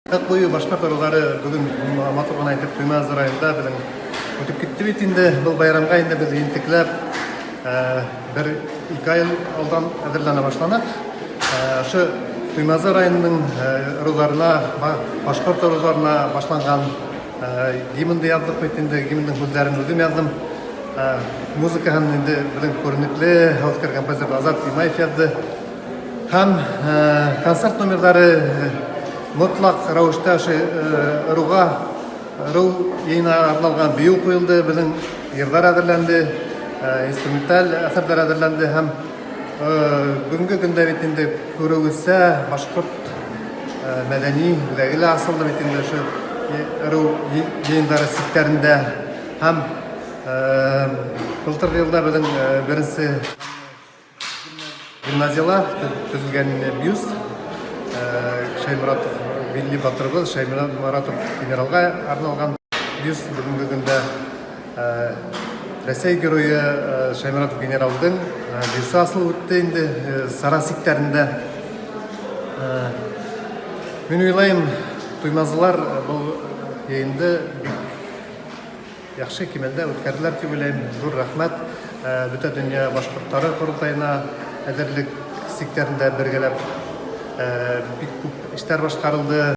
Бою башкорт ырулары бүгүн матурган айтып Туймаз районунда билим өтүп кетти бит инде бул байрамга инде биз интиклеп бир 2 ай алдан әзерләнә башланак. Ошо Туймаз районунун ыруларына, башкорт ыруларына башланган гимнди яздык бит инде, гимндин сүзләрен үзем яздым. Музыкаһын инде билим күренекле хәлкәр композитор Азат Имаев язды. Һәм концерт номерлары mutlak ravuşta ruh yayına arnalgan büyü koyuldu, bizim yırlar adırlandı, instrumental eserler adırlandı. Hem bugünkü günde bitinde kuruluşsa Başkurt medeni güzeli asıldı bitinde şu ruh yayınları siklerinde hem былтыр yılda bizim birincisi gimnaziyalar tüzülgen biyüz. Шаймуратов Вилли Батырбыз, Шаймуратов генералга арналган бюст бүгүнкү күндө Ресей геройы Шаймуратов генералдын бюсты асылып өттү инде Сара сиктеринде. Мен ойлойм, Туймазылар бул жыйынды жакшы кемелде өткөрдүлөр деп ойлойм. Зур рахмат бүт дүйнө башкорттары курултайына әзерлик сиктеринде бергелеп бик күп иштер башкарылды.